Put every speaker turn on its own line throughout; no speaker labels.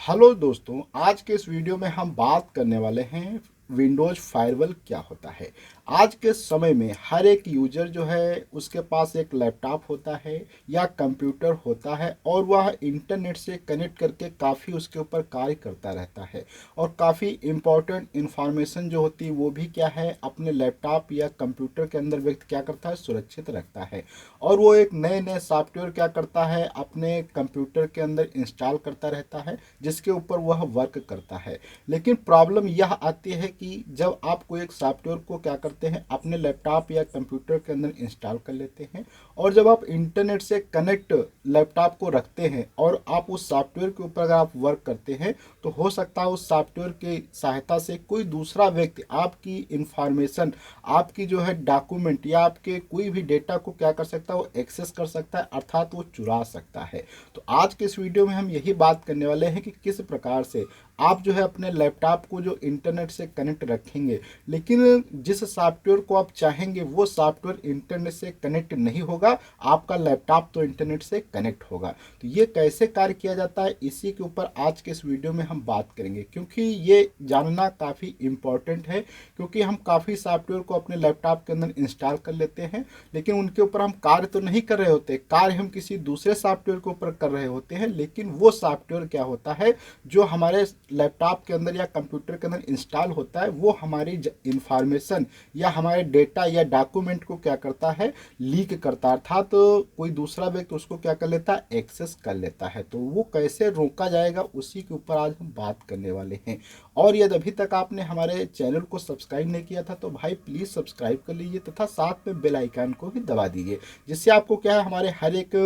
Hello दोस्तों, आज के इस वीडियो में हम बात करने वाले हैं विंडोज फायरवॉल क्या होता है। आज के समय में हर एक यूजर जो है उसके पास एक लैपटॉप होता है या कंप्यूटर होता है और वह इंटरनेट से कनेक्ट करके काफ़ी उसके ऊपर कार्य करता रहता है और काफ़ी इम्पोर्टेंट इंफॉर्मेशन जो होती है वो भी क्या है अपने लैपटॉप या कंप्यूटर के अंदर व्यक्ति क्या करता है सुरक्षित रखता है। और वो एक नए नए सॉफ्टवेयर क्या करता है अपने कंप्यूटर के अंदर इंस्टॉल करता रहता है जिसके ऊपर वह वर्क करता है। लेकिन प्रॉब्लम यह आती है कि जब आप कोई एक सॉफ्टवेयर को क्या करते हैं अपने लैपटॉप या कंप्यूटर के अंदर इंस्टॉल कर लेते हैं और जब आप इंटरनेट से कनेक्ट लैपटॉप को रखते हैं और आप उस सॉफ्टवेयर के ऊपर अगर आप वर्क करते हैं तो हो सकता है उस सॉफ्टवेयर की सहायता से कोई दूसरा व्यक्ति आपकी इंफॉर्मेशन, आपकी जो है डॉक्यूमेंट या आपके कोई भी डेटा को क्या कर सकता है वो एक्सेस कर सकता है, अर्थात वो चुरा सकता है। तो आज के इस वीडियो में हम यही बात करने वाले हैं कि किस प्रकार से आप जो है अपने लैपटॉप को जो इंटरनेट से कनेक्ट रखेंगे, लेकिन जिस सॉफ्टवेयर को आप चाहेंगे वो सॉफ्टवेयर इंटरनेट से कनेक्ट नहीं होगा, आपका लैपटॉप तो इंटरनेट से कनेक्ट होगा। तो ये कैसे कार्य किया जाता है इसी के ऊपर आज के इस वीडियो में हम बात करेंगे, क्योंकि ये जानना काफ़ी इम्पोर्टेंट है। क्योंकि हम काफ़ी सॉफ्टवेयर को अपने लैपटॉप के अंदर इंस्टॉल कर लेते हैं लेकिन उनके ऊपर हम कार्य तो नहीं कर रहे होते, कार्य हम किसी दूसरे सॉफ्टवेयर के ऊपर कर रहे होते हैं। लेकिन वो सॉफ्टवेयर क्या होता है जो हमारे लैपटॉप के अंदर या कंप्यूटर के अंदर इंस्टॉल होता है वो हमारी इंफॉर्मेशन या हमारे डेटा या डॉक्यूमेंट को क्या करता है लीक करता है, अर्थात तो कोई दूसरा व्यक्ति उसको क्या कर लेता है एक्सेस कर लेता है। तो वो कैसे रोका जाएगा उसी के ऊपर आज हम बात करने वाले हैं। और यदि अभी तक आपने हमारे चैनल को सब्सक्राइब नहीं किया था तो भाई प्लीज़ सब्सक्राइब कर लीजिए तथा साथ में बेल आइकन को भी दबा दीजिए, जिससे आपको क्या है हमारे हर एक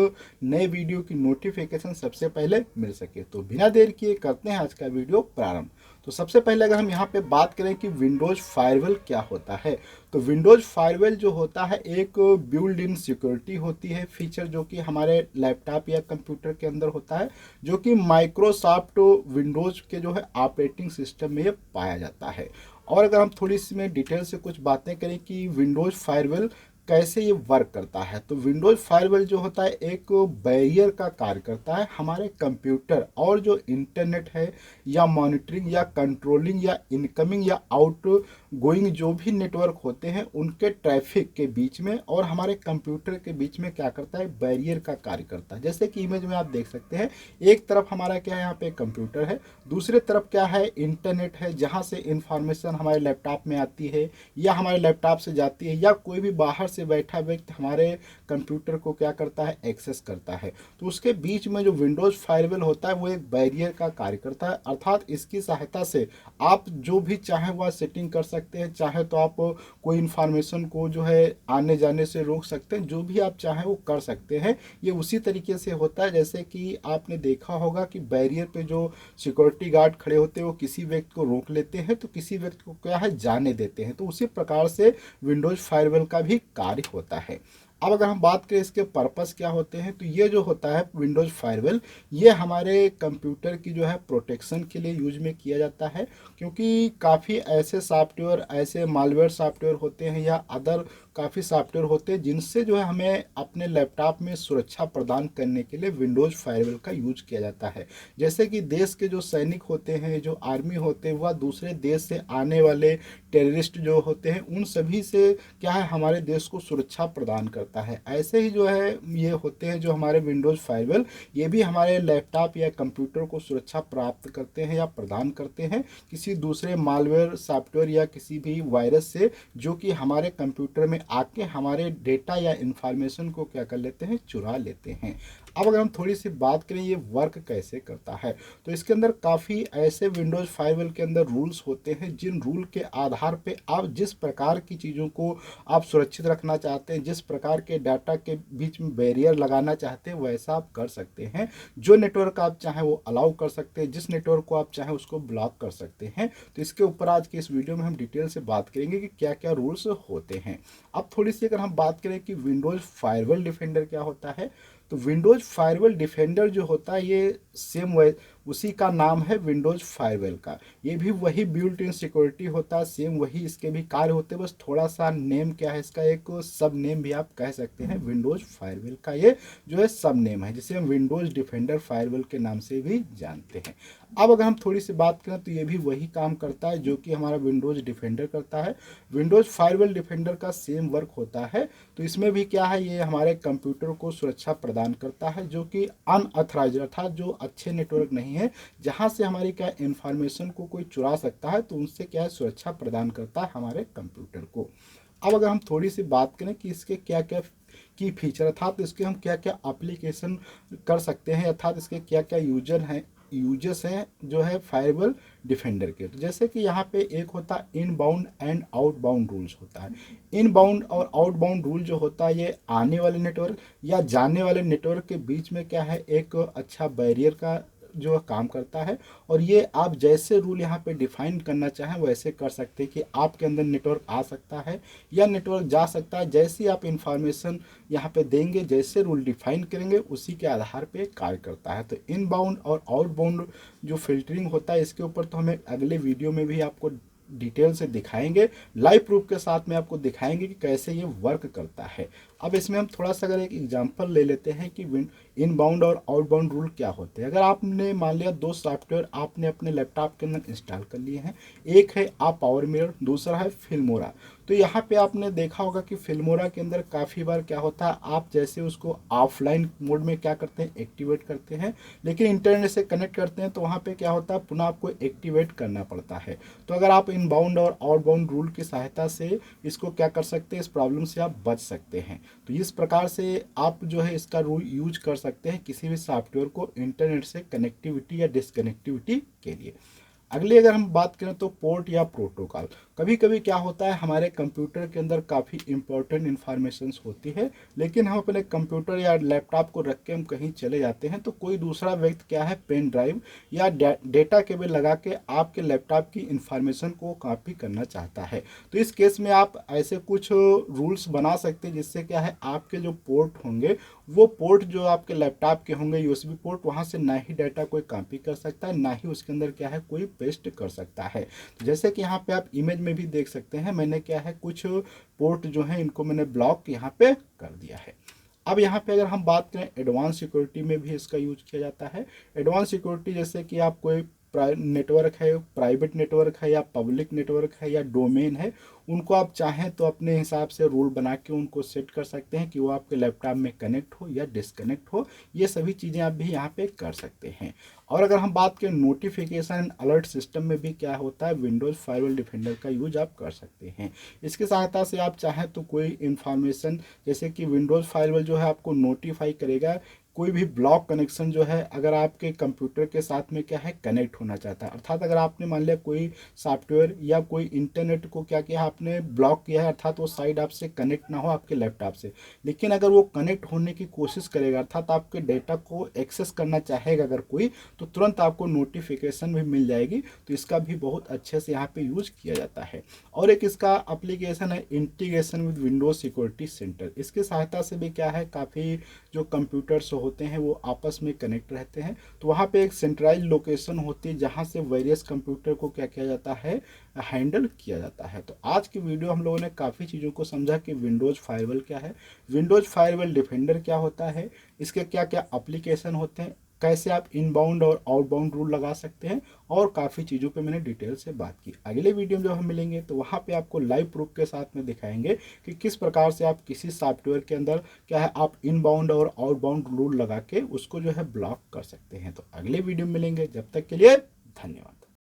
नए वीडियो की नोटिफिकेशन सबसे पहले मिल सके। तो बिना देर किए करते हैं आज का वीडियो प्रारंभ। तो सबसे पहले अगर हम यहाँ पे बात करें कि विंडोज फायरवॉल क्या होता है, तो विंडोज फायरवॉल जो होता है एक बिल्ड इन सिक्योरिटी होती है फीचर जो कि हमारे लैपटॉप या कंप्यूटर के अंदर होता है, जो कि माइक्रोसॉफ्ट विंडोज के जो है ऑपरेटिंग सिस्टम में ये पाया जाता है। और अगर हम थोड़ी सी में डिटेल से कुछ बातें करें कि विंडोज फायरवॉल कैसे ये वर्क करता है, तो विंडोज फायरवॉल जो होता है एक बैरियर का कार्य करता है हमारे कंप्यूटर और जो इंटरनेट है या मॉनिटरिंग या कंट्रोलिंग या इनकमिंग या आउट गोइंग जो भी नेटवर्क होते हैं उनके ट्रैफिक के बीच में और हमारे कंप्यूटर के बीच में क्या करता है बैरियर का कार्य करता है। जैसे कि इमेज में आप देख सकते हैं एक तरफ हमारा क्या है यहाँ पे कंप्यूटर है, दूसरे तरफ क्या है इंटरनेट है जहाँ से इंफॉर्मेशन हमारे लैपटॉप में आती है या हमारे लैपटॉप से जाती है या कोई भी बाहर से बैठा व्यक्ति हमारे कंप्यूटर को क्या करता है एक्सेस करता है। तो उसके बीच में जो विंडोज फायरवॉल होता है वो एक बैरियर का कार्य करता है, अर्थात इसकी सहायता से आप जो भी चाहें वह सेटिंग कर सकते हैं। चाहे तो आप कोई इंफॉर्मेशन को जो है आने जाने से रोक सकते हैं, जो भी आप चाहें वो कर सकते हैं। ये उसी तरीके से होता है जैसे कि आपने देखा होगा कि बैरियर पे जो सिक्योरिटी गार्ड खड़े होते हैं वो किसी व्यक्ति को रोक लेते हैं तो किसी व्यक्ति को क्या है जाने देते हैं। तो उसी प्रकार से विंडोज फायरवॉल का भी कार्य होता है। अब अगर हम बात करें इसके पर्पस क्या होते हैं, तो ये जो होता है विंडोज फायरवॉल ये हमारे कंप्यूटर की जो है प्रोटेक्शन के लिए यूज में किया जाता है। क्योंकि काफ़ी ऐसे सॉफ्टवेयर, ऐसे मालवेयर सॉफ्टवेयर होते हैं या अदर काफ़ी सॉफ्टवेयर होते हैं जिनसे जो है हमें अपने लैपटॉप में सुरक्षा प्रदान करने के लिए विंडोज फायरवॉल का यूज किया जाता है। जैसे कि देश के जो सैनिक होते हैं, जो आर्मी होते हैं, वह दूसरे देश से आने वाले टेररिस्ट जो होते हैं उन सभी से क्या है हमारे देश को सुरक्षा प्रदान करता है। ऐसे ही जो है ये होते हैं जो हमारे विंडोज फायरवॉल ये भी हमारे लैपटॉप या कंप्यूटर को सुरक्षा प्राप्त करते हैं या प्रदान करते हैं किसी दूसरे मालवेयर सॉफ्टवेयर या किसी भी वायरस से जो कि हमारे कंप्यूटर में आके हमारे डेटा या इंफॉर्मेशन को क्या कर लेते हैं चुरा लेते हैं। अब अगर हम थोड़ी सी बात करें ये वर्क कैसे करता है, तो इसके अंदर काफ़ी ऐसे विंडोज फायरवॉल के अंदर रूल्स होते हैं जिन रूल के आधार पे आप जिस प्रकार की चीज़ों को आप सुरक्षित रखना चाहते हैं, जिस प्रकार के डाटा के बीच में बैरियर लगाना चाहते हैं वैसा आप कर सकते हैं। जो नेटवर्क आप चाहें वो अलाउ कर सकते हैं, जिस नेटवर्क को आप चाहें उसको ब्लॉक कर सकते हैं। तो इसके ऊपर आज के इस वीडियो में हम डिटेल से बात करेंगे कि क्या क्या रूल्स होते हैं। अब थोड़ी सी अगर हम बात करें कि विंडोज फायरवॉल डिफेंडर क्या होता है, तो विंडोज फायरवॉल डिफेंडर जो होता है ये सेम उसी का नाम है विंडोज फायरवॉल का। ये भी वही बिल्ट इन सिक्योरिटी होता है, सेम वही इसके भी कार्य होते हैं, बस थोड़ा सा नेम क्या है इसका एक सब नेम भी आप कह सकते हैं। विंडोज फायरवॉल का ये जो है सब नेम है जिसे हम विंडोज डिफेंडर फायरवॉल के नाम से भी जानते हैं। अब अगर हम थोड़ी सी बात करें तो ये भी वही काम करता है जो कि हमारा विंडोज़ डिफेंडर करता है। विंडोज़ फायरवॉल डिफेंडर का सेम वर्क होता है। तो इसमें भी क्या है, ये हमारे कंप्यूटर को सुरक्षा प्रदान करता है जो कि अनऑथराइज अर्थात जो अच्छे नेटवर्क नहीं है, जहाँ से हमारी क्या इंफॉर्मेशन को कोई चुरा सकता है, तो उनसे क्या है सुरक्षा प्रदान करता है हमारे कंप्यूटर को। अब अगर हम थोड़ी सी बात करें कि इसके क्या क्या की फीचर अर्थात इसके हम क्या क्या एप्लीकेशन कर सकते हैं, अर्थात इसके क्या क्या यूजर्स हैं जो है फायरवॉल डिफेंडर के। तो जैसे कि यहाँ पे एक होता है इनबाउंड एंड आउटबाउंड रूल्स होता है। इनबाउंड और आउटबाउंड रूल जो होता है ये आने वाले नेटवर्क या जाने वाले नेटवर्क के बीच में क्या है एक अच्छा बैरियर का जो काम करता है। और ये आप जैसे रूल यहाँ पे डिफाइन करना चाहें वैसे कर सकते हैं कि आपके अंदर नेटवर्क आ सकता है या नेटवर्क जा सकता है। जैसी आप इंफॉर्मेशन यहाँ पे देंगे, जैसे रूल डिफाइन करेंगे, उसी के आधार पे कार्य करता है। तो इनबाउंड और आउटबाउंड जो फिल्टरिंग होता है इसके ऊपर तो हमें अगले वीडियो में भी आपको डिटेल से दिखाएंगे, लाइव प्रूफ के साथ में आपको दिखाएंगे कि कैसे ये वर्क करता है। अब इसमें हम थोड़ा सा अगर एक एग्जांपल ले लेते हैं कि इनबाउंड और आउटबाउंड रूल क्या होते हैं। अगर आपने मान लिया दो सॉफ्टवेयर आपने अपने लैपटॉप के अंदर इंस्टॉल कर लिए हैं, एक है आप पावर मिरर, दूसरा है फिल्मोरा। तो यहाँ पे आपने देखा होगा कि फिल्मोरा के अंदर काफ़ी बार क्या होता है, आप जैसे उसको ऑफलाइन मोड में क्या करते हैं एक्टिवेट करते हैं, लेकिन इंटरनेट से कनेक्ट करते हैं तो वहाँ पे क्या होता है पुनः आपको एक्टिवेट करना पड़ता है। तो अगर आप इनबाउंड और आउटबाउंड रूल की सहायता से इसको क्या कर सकते हैं, इस प्रॉब्लम से आप बच सकते हैं। तो इस प्रकार से आप जो है इसका रूल यूज कर सकते हैं किसी भी सॉफ्टवेयर को इंटरनेट से कनेक्टिविटी या डिसकनेक्टिविटी के लिए। अगली अगर हम बात करें तो पोर्ट या प्रोटोकॉल। कभी कभी क्या होता है हमारे कंप्यूटर के अंदर काफ़ी इंपॉर्टेंट इंफॉर्मेशन होती है, लेकिन हम अपने कंप्यूटर या लैपटॉप को रख के हम कहीं चले जाते हैं तो कोई दूसरा व्यक्ति क्या है पेन ड्राइव या डेटा केबल लगा के आपके लैपटॉप की इंफॉर्मेशन को कॉपी करना चाहता है। तो इस केस में आप ऐसे कुछ रूल्स बना सकते हैं जिससे क्या है आपके जो पोर्ट होंगे वो पोर्ट जो आपके लैपटॉप के होंगे यूएसबी पोर्ट, वहाँ से ना ही डाटा कोई कॉपी कर सकता है ना ही उसके अंदर क्या है कोई पेस्ट कर सकता है। तो जैसे कि यहाँ पे आप इमेज में भी देख सकते हैं, मैंने क्या है कुछ पोर्ट जो है इनको मैंने ब्लॉक यहाँ पे कर दिया है। अब यहाँ पे अगर हम बात करें एडवांस सिक्योरिटी में भी इसका यूज किया जाता है। एडवांस सिक्योरिटी जैसे कि आप कोई नेटवर्क है, प्राइवेट नेटवर्क है या पब्लिक नेटवर्क है या डोमेन है, उनको आप चाहें तो अपने हिसाब से रूल बना के उनको सेट कर सकते हैं कि वो आपके लैपटॉप में कनेक्ट हो या डिसकनेक्ट हो। ये सभी चीज़ें आप भी यहाँ पे कर सकते हैं। और अगर हम बात करें नोटिफिकेशन एंड अलर्ट सिस्टम में भी क्या होता है, विंडोज़ फायरवॉल डिफेंडर का यूज आप कर सकते हैं। इसकी सहायता से आप चाहें तो कोई इन्फॉर्मेशन जैसे कि विंडोज़ फायरवॉल जो है आपको नोटिफाई करेगा कोई भी ब्लॉक कनेक्शन जो है अगर आपके कंप्यूटर के साथ में क्या है कनेक्ट होना चाहता है। अर्थात अगर आपने मान लिया कोई सॉफ्टवेयर या कोई इंटरनेट को क्या किया आपने ब्लॉक किया है, अर्थात वो साइड आपसे कनेक्ट ना हो आपके लैपटॉप से, लेकिन अगर वो कनेक्ट होने की कोशिश करेगा अर्थात आपके डेटा को एक्सेस करना चाहेगा अगर कोई, तो तुरंत आपको नोटिफिकेशन भी मिल जाएगी। तो इसका भी बहुत अच्छे से यहाँ पे यूज किया जाता है। और एक इसका एप्लीकेशन है integration with Windows security centre. इसकी सहायता से भी क्या है काफ़ी जो कंप्यूटर्स होते हैं वो आपस में कनेक्ट रहते हैं। तो वहाँ पे एक सेंट्रलाइज लोकेशन होती है जहाँ से वेरियस कंप्यूटर को क्या किया जाता है हैंडल किया जाता है। तो आज की वीडियो हम लोगों ने काफ़ी चीज़ों को समझा कि विंडोज़ फायरवॉल क्या है, विंडोज़ फायरवॉल डिफेंडर क्या होता है, इसके क्या क्या एप्लीकेशन होते हैं, कैसे आप इनबाउंड और आउटबाउंड रूल लगा सकते हैं, और काफ़ी चीज़ों पे मैंने डिटेल से बात की। अगले वीडियो में जब हम मिलेंगे तो वहाँ पे आपको लाइव प्रूफ के साथ में दिखाएंगे कि किस प्रकार से आप किसी सॉफ्टवेयर के अंदर क्या है आप इनबाउंड और आउटबाउंड रूल लगा के उसको जो है ब्लॉक कर सकते हैं। तो अगले वीडियो में मिलेंगे, जब तक के लिए धन्यवाद।